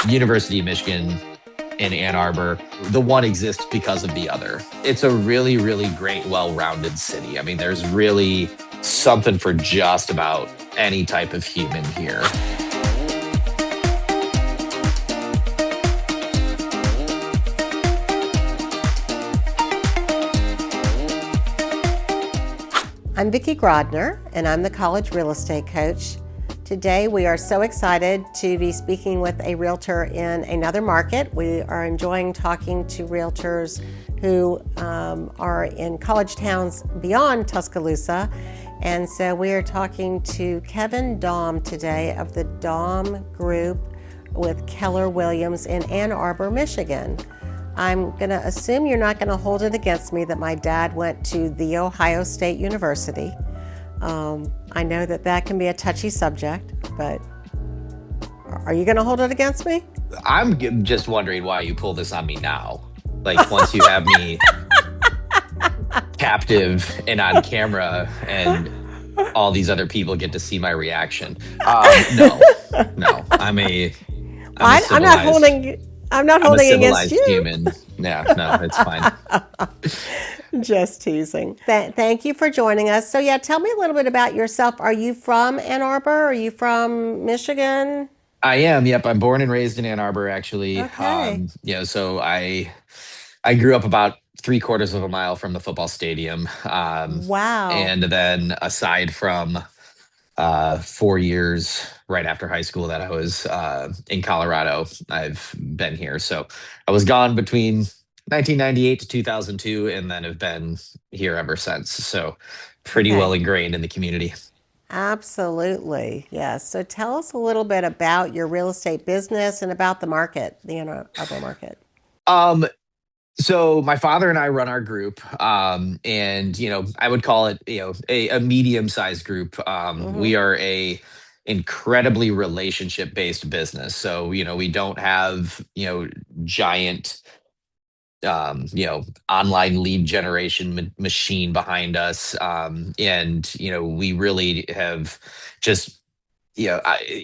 University of Michigan in Ann Arbor, the one exists because of the other. It's a really, really great, well-rounded city. I mean, there's really something for just about any type of human here. I'm Vicki Grodner, and I'm the college real estate coach. Today, we are so excited to be speaking with a realtor in another market. We are enjoying talking to realtors who are in college towns beyond Tuscaloosa. And so we are talking to Kevin Daum today of the Daum Group with Keller Williams in Ann Arbor, Michigan. I'm going to assume you're not going to hold it against me that my dad went to The Ohio State University. I know that that can be a touchy subject, but are you going to hold it against me? I'm just wondering why you pull this on me now. Like, once you have me captive and on camera and all these other people get to see my reaction. No, I'm not holding against you. Human. Yeah, no, it's fine. Just teasing. Thank you for joining us. So tell me a little bit about yourself. Are you from Ann Arbor? Are you from Michigan? I am. Yep. I'm born and raised in Ann Arbor, actually. Okay. So I grew up about 3/4 of a mile from the football stadium. Wow. And then aside from 4 years right after high school that I was in Colorado, I've been here. So I was gone between 1998 to 2002, and then have been here ever since. So pretty well ingrained in the community. Absolutely. Yes. So tell us a little bit about your real estate business and about the market, the Ann Arbor market. So my father and I run our group, and I would call it a medium-sized group. We are a incredibly relationship-based business. So we don't have giant online lead generation machine behind us, and we really have just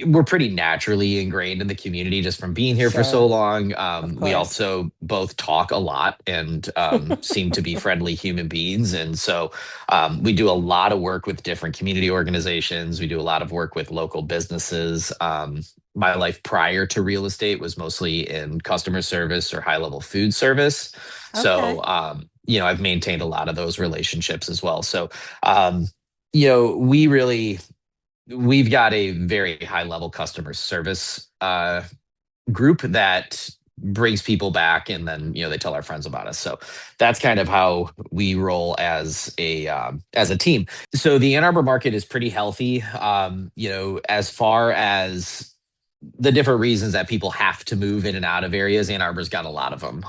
we're pretty naturally ingrained in the community just from being here for so long. We also both talk a lot and seem to be friendly human beings. And so we do a lot of work with different community organizations. We do a lot of work with local businesses. My life prior to real estate was mostly in customer service or high-level food service. Okay. So, I've maintained a lot of those relationships as well. So, we've got a very high level customer service group that brings people back, and then they tell our friends about us. So that's kind of how we roll as a team. So the Ann Arbor market is pretty healthy. As far as the different reasons that people have to move in and out of areas, Ann Arbor's got a lot of them.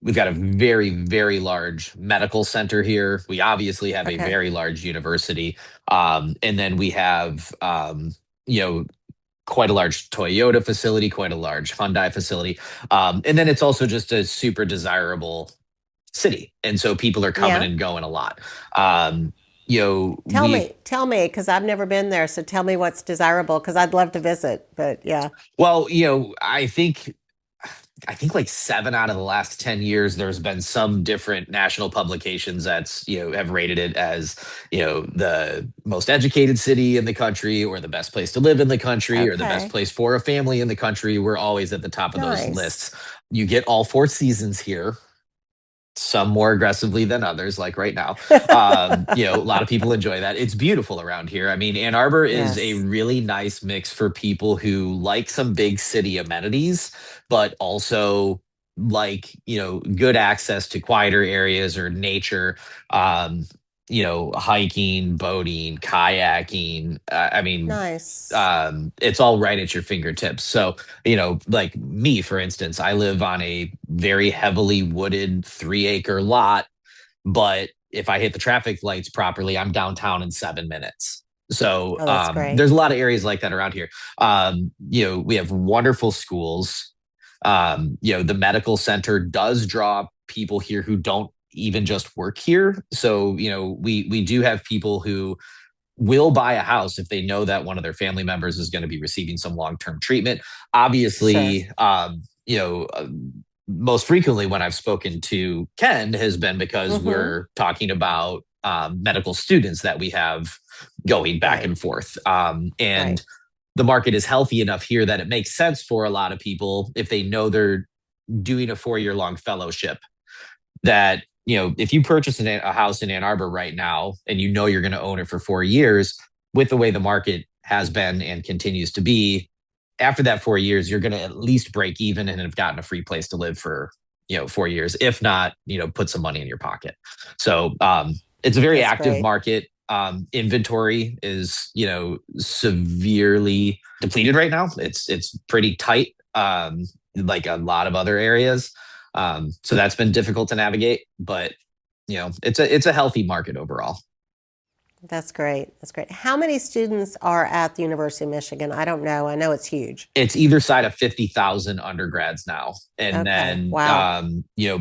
We've got a very, very large medical center here. We obviously have a very large university. And then we have, quite a large Toyota facility, quite a large Hyundai facility. And then it's also just a super desirable city. And so people are coming and going a lot. Tell me, because I've never been there. So tell me what's desirable, because I'd love to visit. But yeah. Well, I think like 7 out of the last 10 years, there's been some different national publications that's, have rated it as, the most educated city in the country, or the best place to live in the country, or the best place for a family in the country. We're always at the top of those lists. You get all 4 seasons here, some more aggressively than others, like right now. A lot of people enjoy that. It's beautiful around here. I mean, Ann Arbor is a really nice mix for people who like some big city amenities, but also like, good access to quieter areas or nature, hiking, boating, kayaking. Nice. It's all right at your fingertips. So, like me, for instance, I live on a very heavily wooded 3-acre lot, but if I hit the traffic lights properly, I'm downtown in 7 minutes. So there's a lot of areas like that around here. We have wonderful schools. The medical center does draw people here who don't even just work here. So, we do have people who will buy a house if they know that one of their family members is going to be receiving some long-term treatment. Sure. Obviously, most frequently when I've spoken to Ken has been because Mm-hmm. we're talking about medical students that we have going back Right. and forth. Right. And the market is healthy enough here that it makes sense for a lot of people if they know they're doing a 4 year long fellowship that if you purchase a house in Ann Arbor right now and you know you're going to own it for 4 years, with the way the market has been and continues to be, after that 4 years, you're going to at least break even and have gotten a free place to live for 4 years, if not put some money in your pocket. So it's a very That's active great. market. Inventory is severely depleted right now. It's pretty tight, like a lot of other areas. So that's been difficult to navigate, but it's a healthy market overall. That's great. That's great. How many students are at the University of Michigan? I don't know. I know it's huge. It's either side of 50,000 undergrads now, and Okay. then Wow.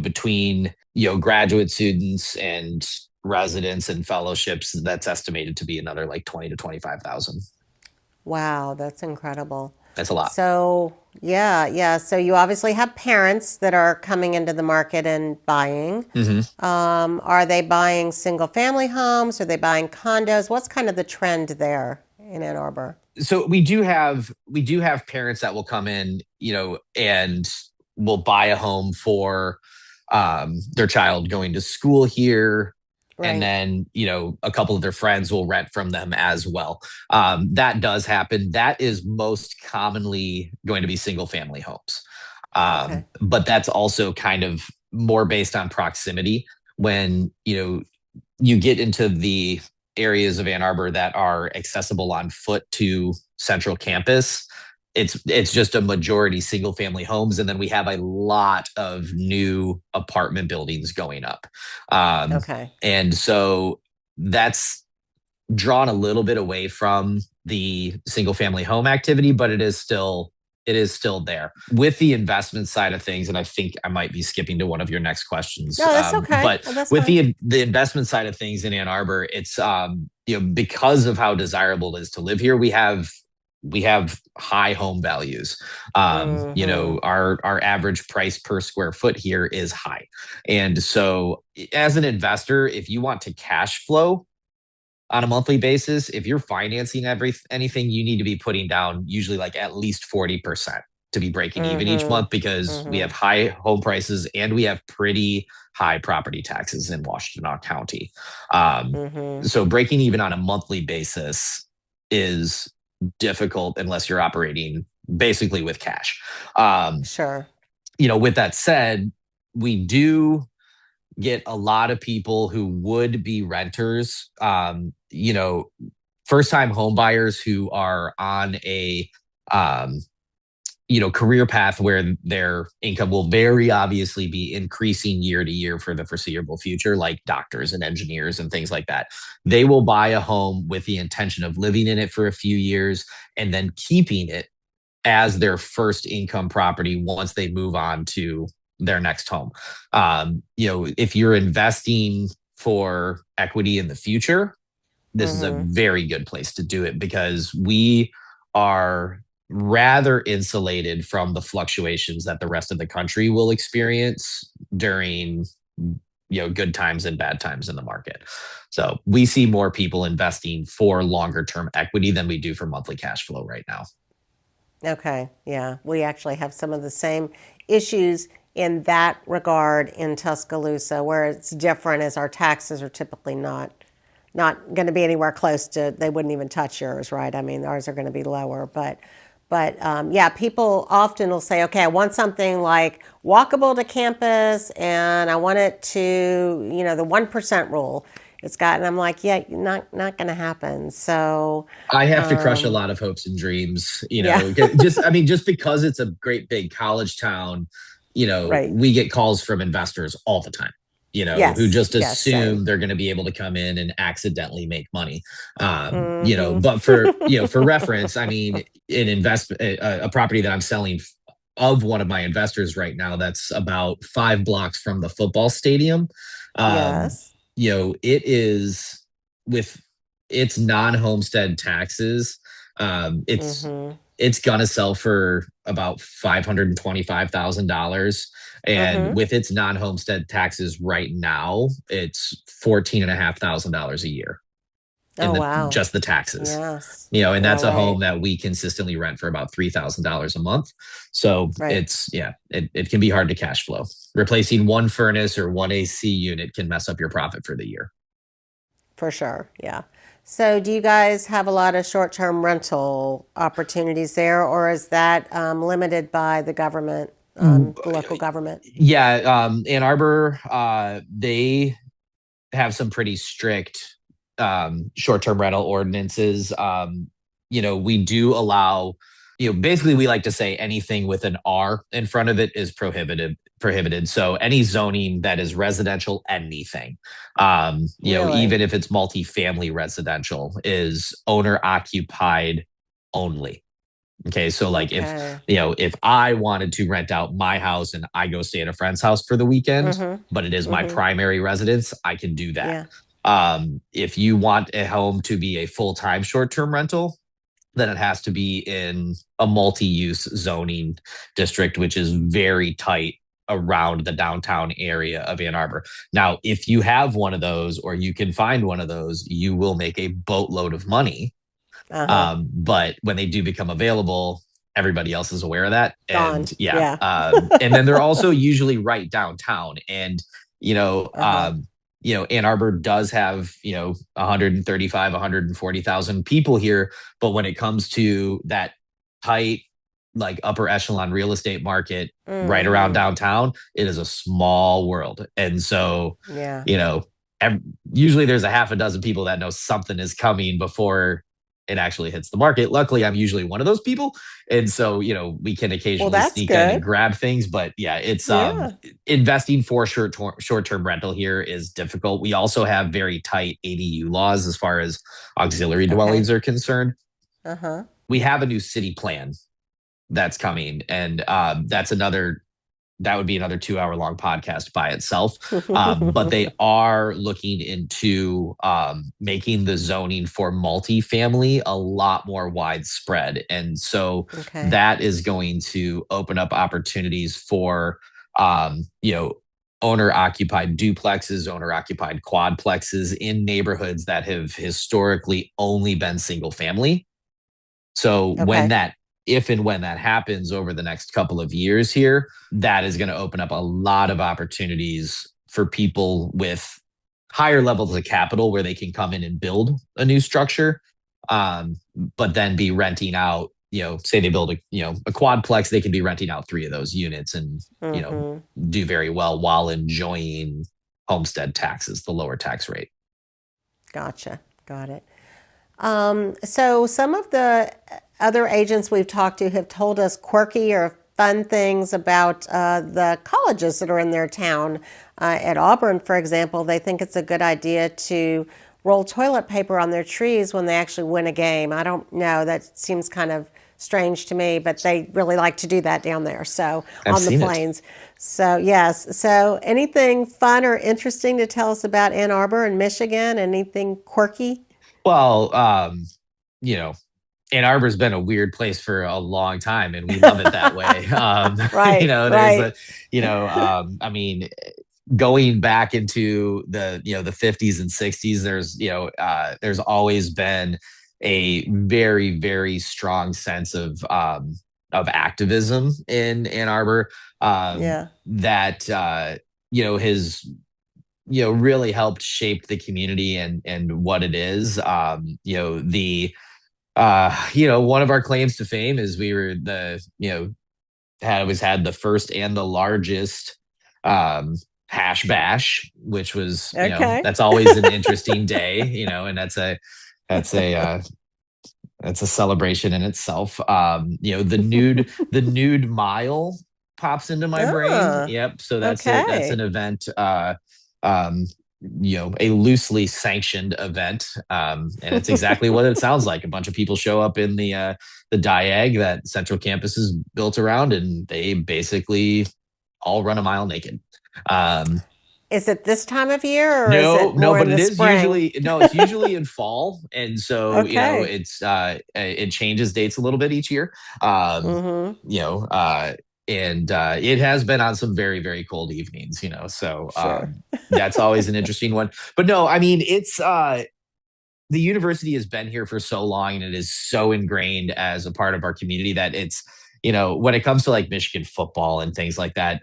between graduate students and residents and fellowships, that's estimated to be another like 20 to 25,000. Wow. That's incredible. That's a lot. So, yeah, yeah. So you obviously have parents that are coming into the market and buying. Mhm. Are they buying single family homes? Are they buying condos? What's kind of the trend there in Ann Arbor? So we do have parents that will come in, and will buy a home for their child going to school here, and Right. then a couple of their friends will rent from them as well. That does happen. That is most commonly going to be single family homes, Okay. but that's also kind of more based on proximity. When you get into the areas of Ann Arbor that are accessible on foot to Central Campus, it's just a majority single family homes, and then we have a lot of new apartment buildings going up, Okay. and so that's drawn a little bit away from the single family home activity, but it is still there with the investment side of things. And I think I might be skipping to one of your next questions. No, that's okay. But Well, that's with fine. the investment side of things in Ann Arbor, it's because of how desirable it is to live here, we have high home values. Mm-hmm. Our average price per square foot here is high. And so as an investor, if you want to cash flow on a monthly basis, if you're financing anything, you need to be putting down usually like at least 40% to be breaking even each Mm-hmm. month, because we Mm-hmm. have high home prices and we have pretty high property taxes in Washtenaw County. Um, Mm-hmm. so breaking even on a monthly basis is difficult unless you're operating basically with cash. Um, Sure. with that said, we do get a lot of people who would be renters, first time home buyers who are on a, um, career path where their income will very obviously be increasing year to year for the foreseeable future, like doctors and engineers and things like that. They will buy a home with the intention of living in it for a few years and then keeping it as their first income property once they move on to their next home. If you're investing for equity in the future, this is a Mm-hmm. very good place to do it, because we are rather insulated from the fluctuations that the rest of the country will experience during good times and bad times in the market. So we see more people investing for longer term equity than we do for monthly cash flow right now. Okay. Yeah. We actually have some of the same issues in that regard in Tuscaloosa, where it's different as our taxes are typically not going to be anywhere close to, they wouldn't even touch yours, right? I mean, ours are going to be lower, but yeah, people often will say, okay, I want something like walkable to campus, and I want it to, the 1% rule. It's got, and I'm like, yeah, not going to happen. So, I have to crush a lot of hopes and dreams, yeah, just because it's a great big college town, right. we get calls from investors all the time, who Yes, just yes, same. assume they're going to be able to come in and accidentally make money. Mm-hmm. But for reference, I mean, a property that I'm selling of one of my investors right now, that's about 5 blocks from the football stadium. Um, Yes. it is with it's non-homestead taxes. It's Mm-hmm. it's gonna sell for about $525,000, and Mm-hmm. with its non-homestead taxes right now, it's $14,500 a year in Oh, the wow. just the taxes. Yes. And Yeah, that's a home right. that we consistently rent for about $3,000 a month. So Right. it's yeah, it can be hard to cash flow. Replacing one furnace or one AC unit can mess up your profit for the year. For sure. Yeah. So, do you guys have a lot of short-term rental opportunities there, or is that limited by the government, the local government? Yeah, Ann Arbor, they have some pretty strict short-term rental ordinances. We do allow, basically we like to say anything with an R in front of it is prohibited. So any zoning that is residential, anything, Really? even if it's multifamily residential, is owner occupied only. Okay, so like Okay. if I wanted to rent out my house and I go stay at a friend's house for the weekend, Mm-hmm. but it is my Mm-hmm. primary residence, I can do that. Yeah. If you want a home to be a full-time short-term rental, then it has to be in a multi-use zoning district, which is very tight around the downtown area of Ann Arbor. Now, if you have one of those or you can find one of those, you will make a boatload of money, Uh-huh. but when they do become available, everybody else is aware of that. Gone. And yeah. Yeah. And then they're also usually right downtown. And, Uh-huh. Ann Arbor does have, 135, 140,000 people here. But when it comes to that tight, like upper echelon real estate market right around Mm-hmm. downtown, it is a small world. And so, Yeah. you know, usually there's a half a dozen people that know something is coming before it actually hits the market. Luckily, I'm usually one of those people. And so, we can Well, occasionally that's sneak in and good. grab things. But yeah, it's Yeah. investing for short-term rental here is difficult. We also have very tight ADU laws as far as auxiliary Okay. dwellings are concerned. Uh-huh. We have a new city plan that's coming, and that would be another 2 hour long podcast by itself. But they are looking into making the zoning for multifamily a lot more widespread. And so Okay. that is going to open up opportunities for, um, you know, owner occupied duplexes, owner occupied quadplexes in neighborhoods that have historically only been single family. So Okay. if and when that happens over the next couple of years here, that is going to open up a lot of opportunities for people with higher levels of capital where they can come in and build a new structure, um, but then be renting out. Say they build a quadplex, they can be renting out three of those units and Mm-hmm. do very well while enjoying homestead taxes, the lower tax rate. Gotcha. Got it. So some of the other agents we've talked to have told us quirky or fun things about the colleges that are in their town. At Auburn, for example, they think it's a good idea to roll toilet paper on their trees when they actually win a game. I don't know. That seems kind of strange to me, but they really like to do that down there. So I've on the seen it. plains. So yes. So anything fun or interesting to tell us about Ann Arbor and Michigan? Anything quirky? Well, you know, Ann Arbor's been a weird place for a long time, and we love it that way. Right, There's right. I mean, going back into the 50s and 60s, there's always been a very, very strong sense of activism in Ann Arbor, Yeah. that has really helped shape the community and what it is. One of our claims to fame is we were had the first and the largest hash bash, which was, Okay. that's always an interesting day, and that's a that's a celebration in itself. The nude mile pops into my brain. Ah, Yep. So that's an okay. event, um, a loosely sanctioned event. And it's exactly what it sounds like. A bunch of people show up in the diag that Central Campus is built around, and they basically all run a mile naked. Um, Is it this time of year or is No, it no, more but in it the is spring? usually no, it's usually in fall, and so Okay. it changes dates a little bit each year. Um, Mm-hmm. you know, and it has been on some very, very cold evenings, so Sure. that's always an interesting one. But no, I mean it's the university has been here for so long and it is so ingrained as a part of our community that it's when it comes to like Michigan football and things like that,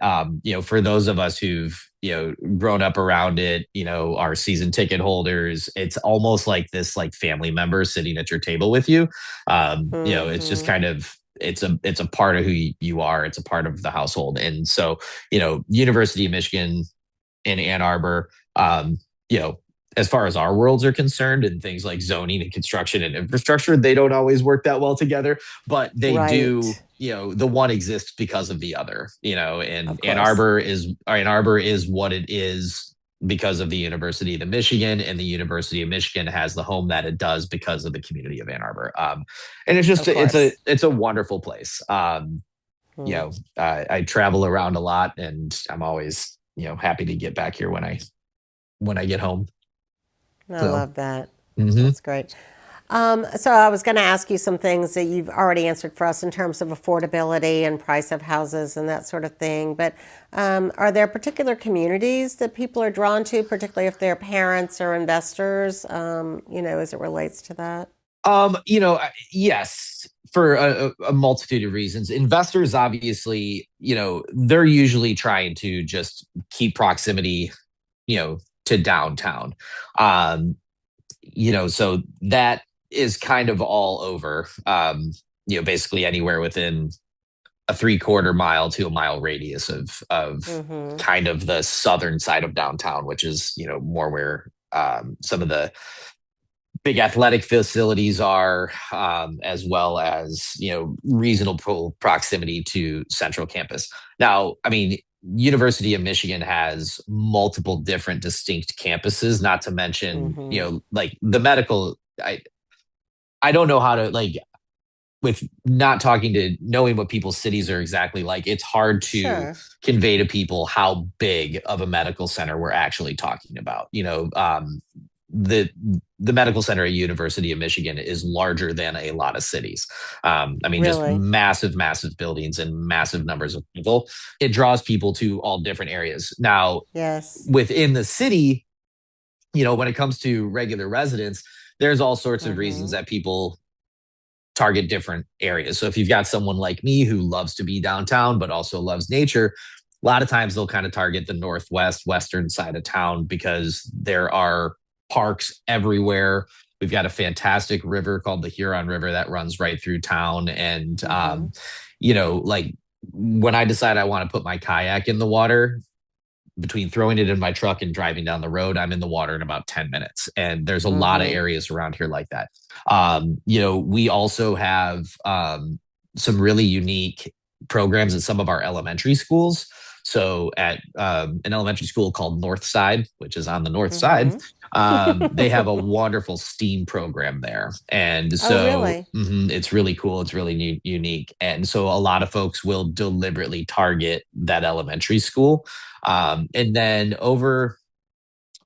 for those of us who've grown up around it, our season ticket holders, it's almost like this like family member sitting at your table with you. It's just Mm-hmm. kind of it's a part of who you are. It's a part of the household. And so University of Michigan in Ann Arbor, you know, as far as our worlds are concerned and things like zoning and construction and infrastructure, they don't always work that well together, but they do, Right. the one exists because of the other, and Of course. Ann Arbor is what it is because of the University of Michigan, and the University of Michigan has the home that it does because of the community of Ann Arbor. And it's just Of course. it's a wonderful place. You Mm. know, I travel around a lot, and I'm always happy to get back here when I get home. I So, love that. mhm. That's great. So I was going to ask you some things that you've already answered for us in terms of affordability and price of houses and that sort of thing. But are there particular communities that people are drawn to, particularly if they're parents or investors, as it relates to that? Yes, for a multitude of reasons. Investors, obviously, they're usually trying to just keep proximity, to downtown. Um, so that is kind of all over. Basically anywhere within a 3/4 mile to a mile radius of Mm-hmm. kind of the southern side of downtown, which is more where some of the big athletic facilities are, as well as reasonable proximity to central campus. Now, I mean, University of Michigan has multiple different distinct campuses, not to mention Mm-hmm. like the medical. I don't know how to like with not talking to knowing what people's cities are exactly like, it's hard to Sure. convey to people how big of a medical center we're actually talking about. The the medical center at University of Michigan is larger than a lot of cities. I mean, just Really? massive, massive buildings and massive numbers of people. It draws people to all different areas. Now, Yes. within the city, when it comes to regular residents, there's all sorts of reasons Mm-hmm. that people target different areas. So if you've got someone like me who loves to be downtown but also loves nature, a lot of times they'll kind of target the northwest, western side of town because there are parks everywhere. We've got a fantastic river called the Huron River that runs right through town. And, Mm-hmm. like when I decide I want to put my kayak in the water, between throwing it in my truck and driving down the road, I'm in the water in about 10 minutes. And there's a lot of Mm-hmm. areas around here like that. We also have some really unique programs at some of our elementary schools. So at an elementary school called Northside, which is on the north side, Mm-hmm. they have a wonderful STEAM program there. And Oh, so really? it's really cool. It's really unique. And so a lot of folks will deliberately target that elementary school, and then over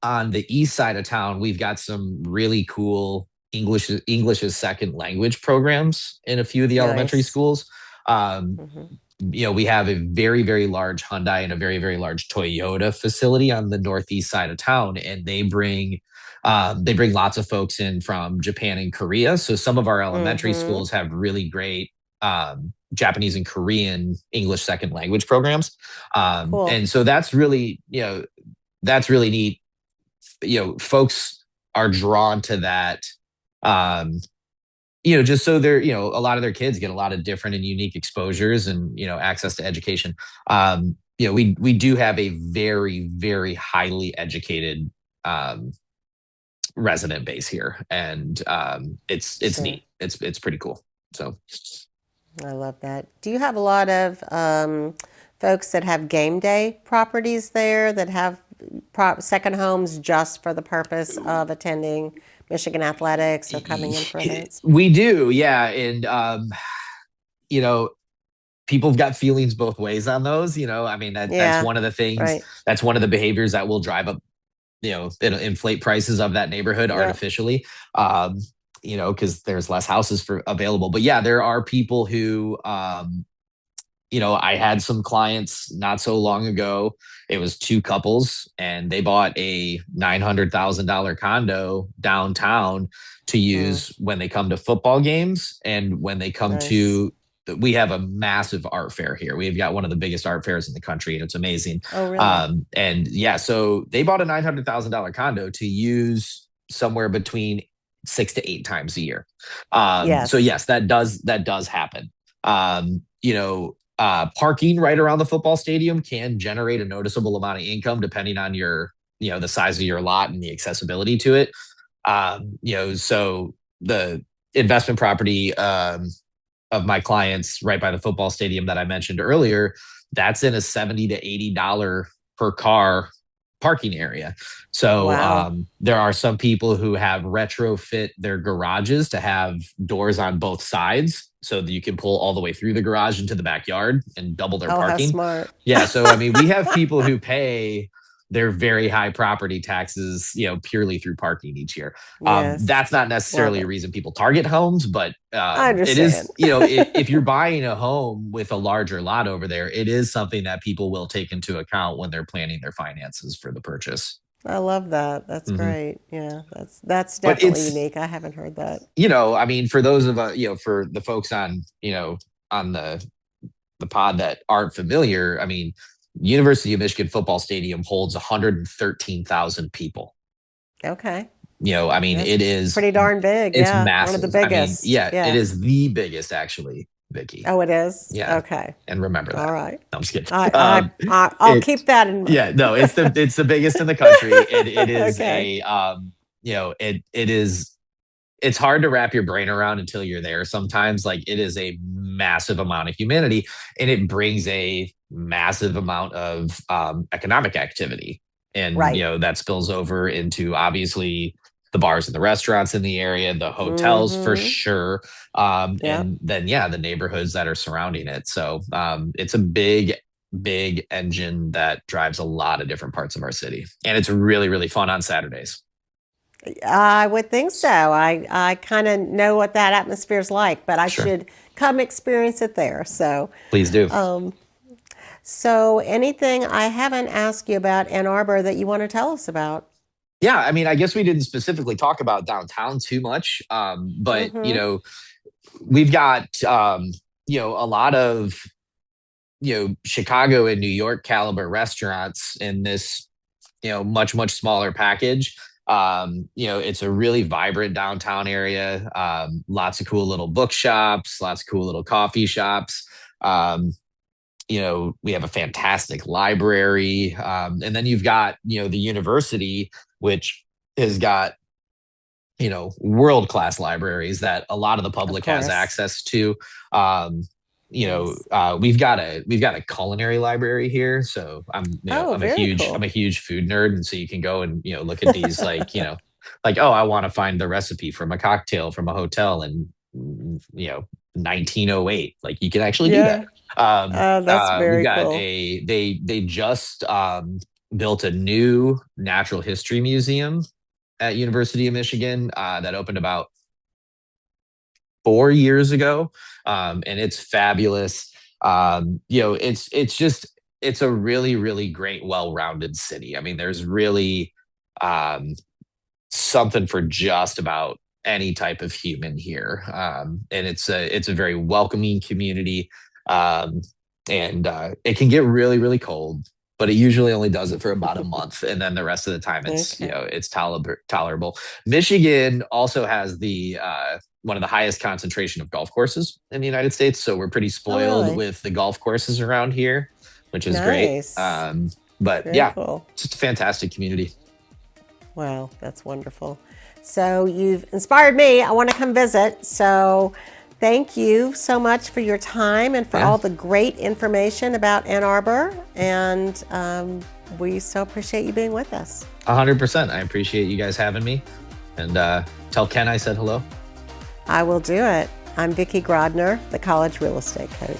on the east side of town, we've got some really cool English as second language programs in a few of the elementary Nice. schools. Um, Mm-hmm. we have a very, very large Hyundai and a very, very large Toyota facility on the northeast side of town, and they bring lots of folks in from Japan and Korea. So some of our elementary Mm-hmm. schools have really great Japanese and Korean English second language programs, Cool. and so that's really neat. Folks are drawn to that. Um, just so they're, a lot of their kids get a lot of different and unique exposures and, access to education. We do have a very, very highly educated um, resident base here, and it's Sure. neat. It's pretty cool. So I love that. Do you have a lot of folks that have game day properties there that have second homes just for the purpose of attending Michigan athletics or coming in for events? we do, yeah, and you know people have got feelings both ways on those. I mean, that's Yeah. one of the things, Right. that's one of the behaviors that will drive up, it'll inflate prices of that neighborhood Yep. artificially. Um, because there's less houses for available. But yeah, there are people who, I had some clients not so long ago. It was two couples, and they bought a $900,000 condo downtown to Mm, use when they come to football games and when they come nice. to. We have a massive art fair here. We've got one of the biggest art fairs in the country, and it's amazing. Oh, really? And yeah, so they bought a $900,000 condo to use somewhere between 6 to 8 times a year. So Yes. yes, that does happen. Parking right around the football stadium can generate a noticeable amount of income depending on the size of your lot and the accessibility to it. So the investment property of my clients right by the football stadium that I mentioned earlier, that's in a $70 to $80 per car parking area. So Wow. there are some people who have retrofit their garages to have doors on both sides so that you can pull all the way through the garage into the backyard and double their Oh, how parking. smart. Yeah. So, I mean, we have people who pay their very high property taxes, purely through parking each year. Yes. That's not Love necessarily a it. reason people target homes, but I it understand. is, if you're buying a home with a larger lot over there, it is something that people will take into account when they're planning their finances for the purchase. I love that. That's Mhm. great. Yeah, that's But definitely it's, unique. I haven't heard that. I mean, for those of for the folks on the pod that aren't familiar, I mean, University of Michigan football stadium holds 113,000 people. Okay. I mean, That's it is, pretty darn big. it's Yeah, one of the massive. I mean, biggest. yeah, it Yeah. is the biggest actually, Vicky. Oh, it is. Yeah, Okay. and remember All that. right. No, I'm just kidding. I'll It, keep that in mind. yeah, no, it's the biggest in the country. It is Okay. it's hard to wrap your brain around until you're there sometimes. Like, it is a massive amount of humanity, and it brings a massive amount of economic activity, and Right. that spills over into obviously the bars and the restaurants in the area, the hotels for Mm-hmm. sure, Yep. and then yeah, the neighborhoods that are surrounding it. So it's a big engine that drives a lot of different parts of our city, and it's really really fun on Saturdays. I would think so. I kind of know what that atmosphere is like, but I Sure. should come experience it there. Please do. So anything I haven't asked you about Ann Arbor that you want to tell us about? Yeah, I mean, I guess we didn't specifically talk about downtown too much, but Mm-hmm. we've got a lot of Chicago and New York caliber restaurants in this much smaller package. It's a really vibrant downtown area. Lots of cool little bookshops, lots of cool little coffee shops. We have a fantastic library, and then you've got the university, which has got world class libraries that a lot of the Of public has course. access to. um Nice. we've got a culinary library here, so Oh, very I'm a cool. huge food nerd, and so you can go and look at these, like, oh, I want to find the recipe from a cocktail from a hotel in 1908. Like, you can actually do that. Yeah. Oh, that's We've very got cool. they just built a new natural history museum at University of Michigan that opened about 4 years ago, and it's fabulous. It's a really really great, well-rounded city. I mean, there's really um, something for just about any type of human here, and it's a very welcoming community, um, and it can get really really cold. But it usually only does it for about a month, and then the rest of the time it's Okay. it's tolerable. Michigan also has the one of the highest concentration of golf courses in the United States, so we're pretty Oh, spoiled really? with the golf courses around here, which is great. Nice. But Very yeah, cool. it's just a fantastic community. Wow, that's wonderful. So you've inspired me. I want to come visit. So thank you so much for your time and for Yeah, all the great information about Ann Arbor. And we so appreciate you being with us. 100%. I appreciate you guys having me, and tell Ken I said hello. I will do it. I'm Vicki Grodner, the college real estate coach.